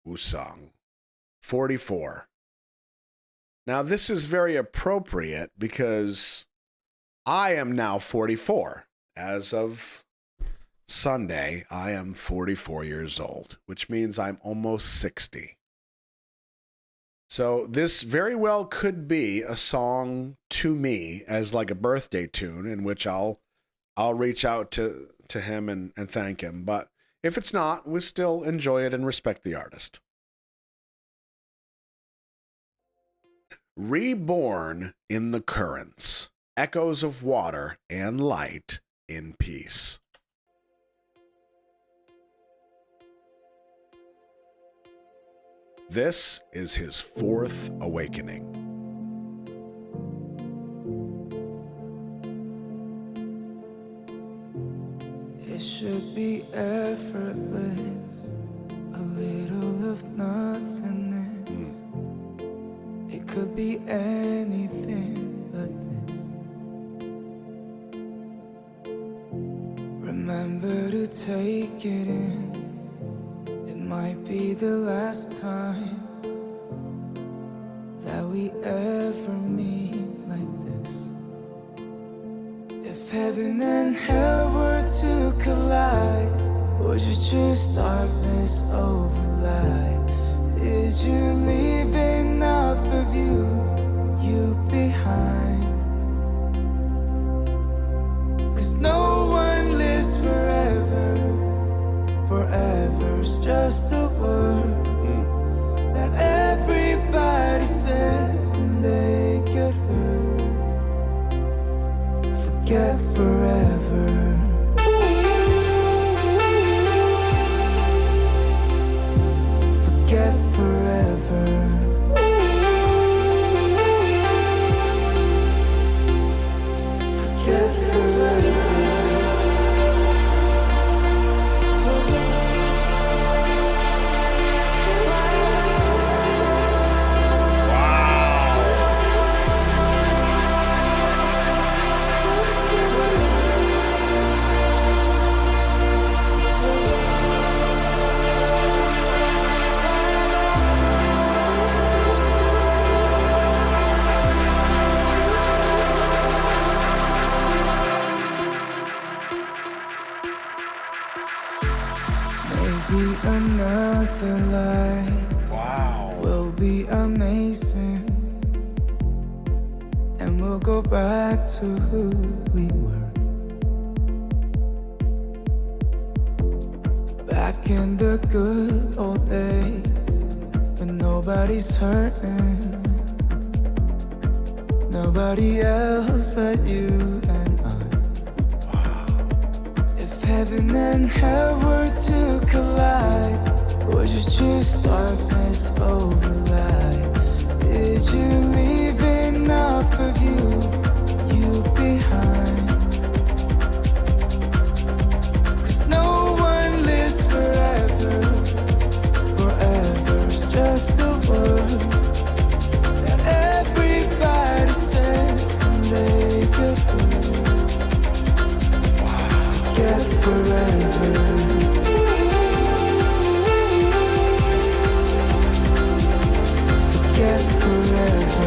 WOOSUNG, 44. Now, this is very appropriate because I am now 44. As of Sunday, I am 44 years old, which means I'm almost 60. So this very well could be a song to me as like a birthday tune in which I'll reach out to him and thank him. But if it's not, we still enjoy it and respect the artist. Reborn in the currents, echoes of water and light in peace. This is his fourth awakening. It should be effortless, a little of nothingness. It could be anything but this. Remember to take it in. It might be the last time that we ever meet like this. If heaven and hell were to collide, would you choose darkness over light? Did you leave enough of you behind? 'Cause no one lives forever. Forever's just a word that everybody says when they get hurt. Forget forever. Forget forever. Forget forever. Another life will be amazing, and we'll go back to who we were. Back in the good old days when nobody's hurting, nobody else but you and I. If heaven and hell were to collide, would you choose darkness over light? Did you leave enough of you behind? 'Cause no one lives forever. Forever's just a word that everybody says when they get hurt. Forget forever. Forget forever.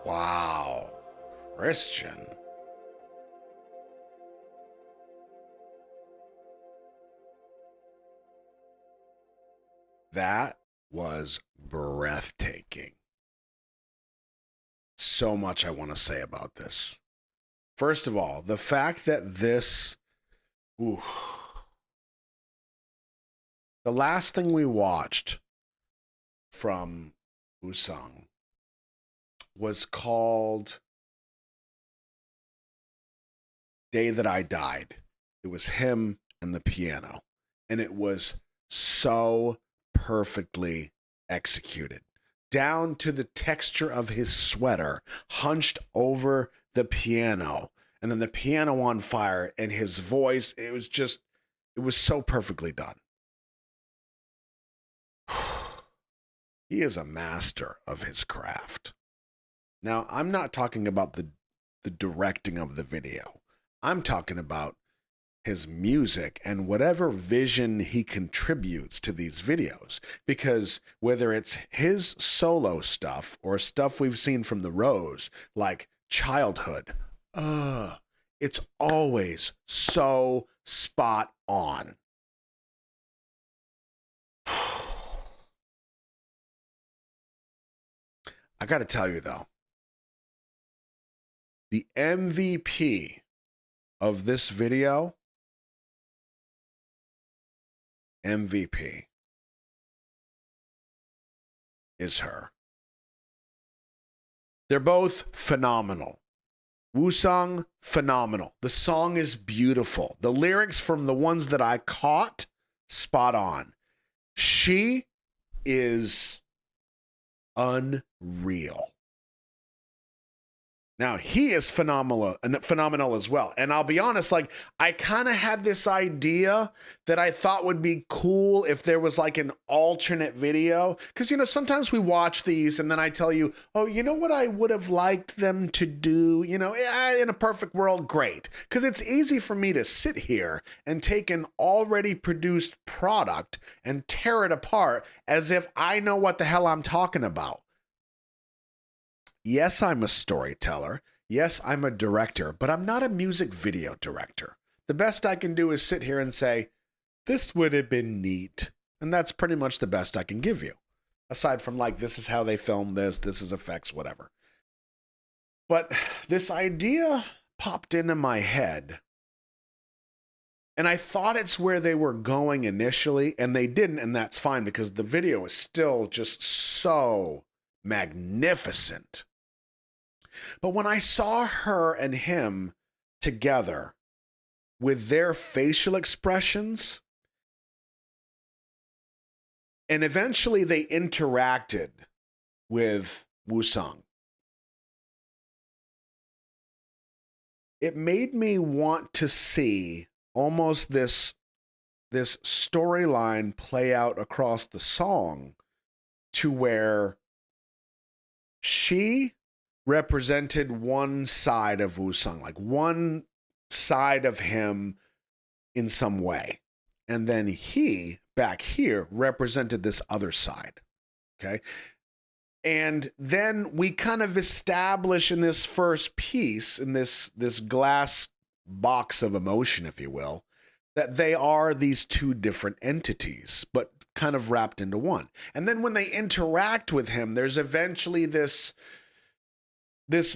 Wow. Christian. That was breathtaking. So much I want to say about this. First of all, the fact that this... Ooh, the last thing we watched from WOOSUNG was called Day That I Died. It was him and the piano. And it was so perfectly executed. Down to the texture of his sweater, hunched over the piano. And then the piano on fire and his voice. It was so perfectly done. He is a master of his craft. Now, I'm not talking about the directing of the video. I'm talking about his music and whatever vision he contributes to these videos. Because whether it's his solo stuff or stuff we've seen from the Rose, like Childhood, it's always so spot on. I got to tell you, though, the MVP of this video, MVP, is her. They're both phenomenal. WOOSUNG, phenomenal. The song is beautiful. The lyrics from the ones that I caught, spot on. She is unreal. Now, he is phenomenal as well. And I'll be honest, like, I kind of had this idea that I thought would be cool if there was like an alternate video. Because, you know, sometimes we watch these and then I tell you, oh, you know what I would have liked them to do? You know, in a perfect world, great. Because it's easy for me to sit here and take an already produced product and tear it apart as if I know what the hell I'm talking about. Yes, I'm a storyteller. Yes, I'm a director, but I'm not a music video director. The best I can do is sit here and say, this would have been neat. And that's pretty much the best I can give you. Aside from like, this is how they filmed this is effects, whatever. But this idea popped into my head. And I thought it's where they were going initially, and they didn't, and that's fine because the video is still just so magnificent. But when I saw her and him together with their facial expressions, and eventually they interacted with WOOSUNG, it made me want to see almost this storyline play out across the song to where she represented one side of WOOSUNG, like one side of him in some way. And then he, back here, represented this other side. Okay? And then we kind of establish in this first piece, in this glass box of emotion, if you will, that they are these two different entities, but kind of wrapped into one. And then when they interact with him, there's eventually this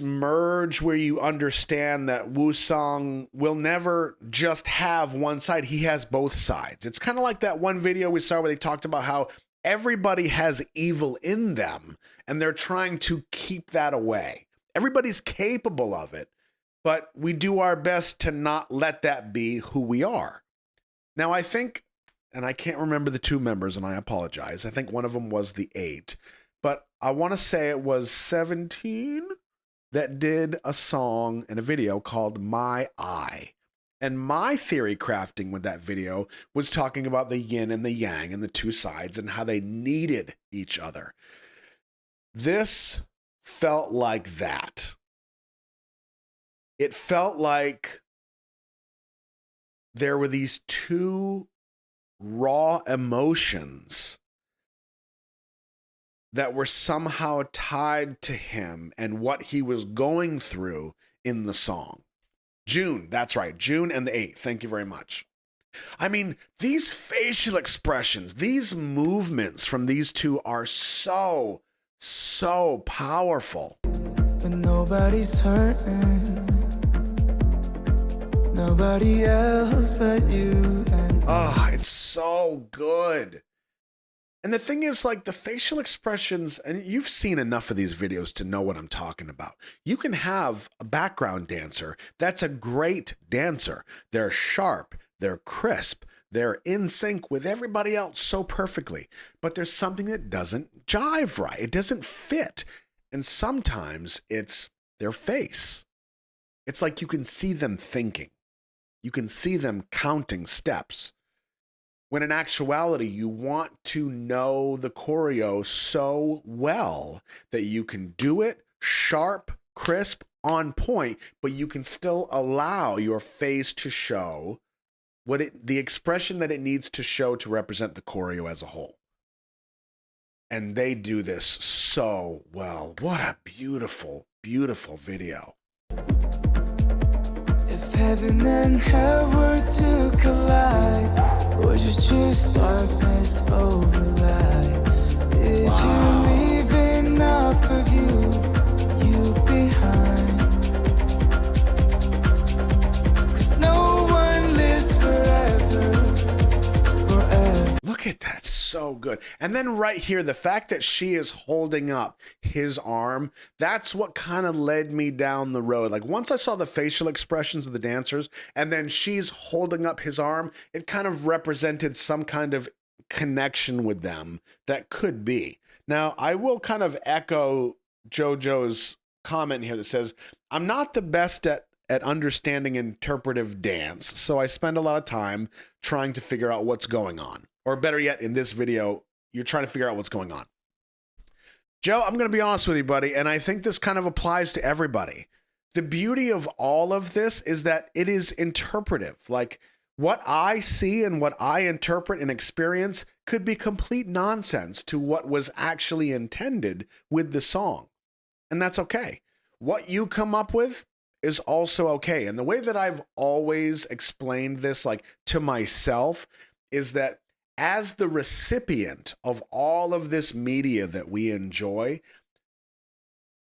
merge where you understand that WOOSUNG will never just have one side. He has both sides. It's kind of like that one video we saw where they talked about how everybody has evil in them and they're trying to keep that away. Everybody's capable of it, but we do our best to not let that be who we are. Now, I think, and I can't remember the two members, and I apologize. I think one of them was the 8, but I want to say it was 17 that did a song and a video called My Eye. And my theory crafting with that video was talking about the yin and the yang and the two sides and how they needed each other. This felt like that. It felt like there were these two raw emotions that were somehow tied to him and what he was going through in the song. June, that's right, June and the 8th. Thank you very much. I mean, these facial expressions, these movements from these two are so powerful. But nobody's hurting, nobody else but you and it's so good. And the thing is, like, the facial expressions, and you've seen enough of these videos to know what I'm talking about. You can have a background dancer that's a great dancer. They're sharp, they're crisp, they're in sync with everybody else so perfectly. But there's something that doesn't jive right. It doesn't fit. And sometimes it's their face. It's like you can see them thinking. You can see them counting steps. When in actuality, you want to know the choreo so well that you can do it sharp, crisp, on point, but you can still allow your face to show the expression that it needs to show to represent the choreo as a whole. And they do this so well. What a beautiful, beautiful video. if heaven and hell were to collide, would you choose darkness over light? Did you leave enough of you behind? 'Cause no one lives forever. Look at that, so good. And then right here, the fact that she is holding up his arm, that's what kind of led me down the road. Like, once I saw the facial expressions of the dancers and then she's holding up his arm, it kind of represented some kind of connection with them that could be. Now, I will kind of echo JoJo's comment here that says, I'm not the best at understanding interpretive dance, so I spend a lot of time trying to figure out what's going on. Or better yet, in this video, you're trying to figure out what's going on. Joe, I'm going to be honest with you, buddy, and I think this kind of applies to everybody. The beauty of all of this is that it is interpretive. Like, what I see and what I interpret and experience could be complete nonsense to what was actually intended with the song. And that's okay. What you come up with is also okay. And the way that I've always explained this, like, to myself, is that as the recipient of all of this media that we enjoy,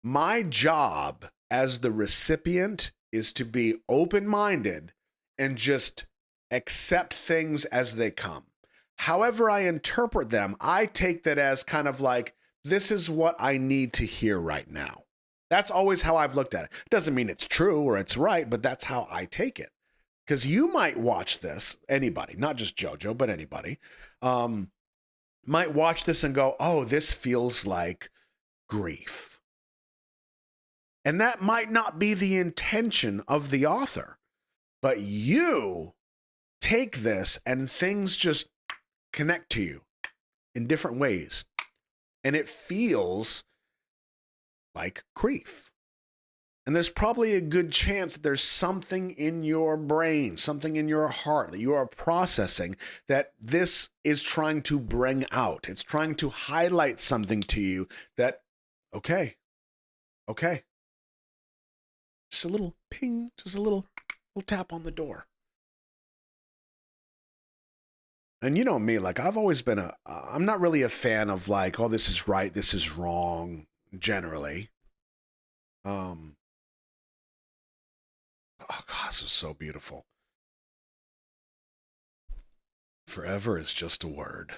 my job as the recipient is to be open-minded and just accept things as they come. However I interpret them, I take that as kind of like, this is what I need to hear right now. That's always how I've looked at it. It doesn't mean it's true or it's right, but that's how I take it. Because you might watch this, anybody, not just JoJo, but anybody, might watch this and go, oh, this feels like grief. And that might not be the intention of the author. But you take this and things just connect to you in different ways. And it feels like grief. And there's probably a good chance that there's something in your brain, something in your heart that you are processing that this is trying to bring out. It's trying to highlight something to you that, okay. Just a little ping, just a little tap on the door. And you know me, like, I've always been I'm not really a fan of like, oh, this is right, this is wrong, generally. Oh, God, this is so beautiful. Forever is just a word.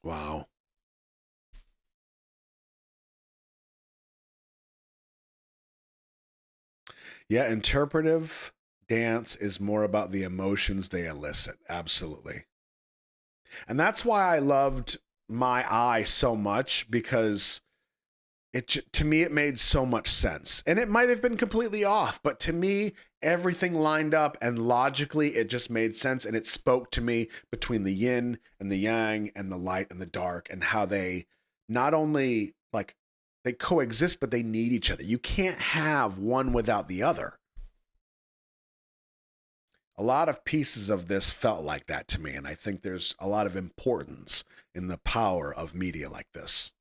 Wow. Yeah, interpretive dance is more about the emotions they elicit. Absolutely. And that's why I loved My Eye so much, because to me, it made so much sense. And it might have been completely off, but to me, everything lined up and logically it just made sense. And it spoke to me between the yin and the yang and the light and the dark, and how they not only like they coexist, but they need each other. You can't have one without the other. A lot of pieces of this felt like that to me, and I think there's a lot of importance in the power of media like this.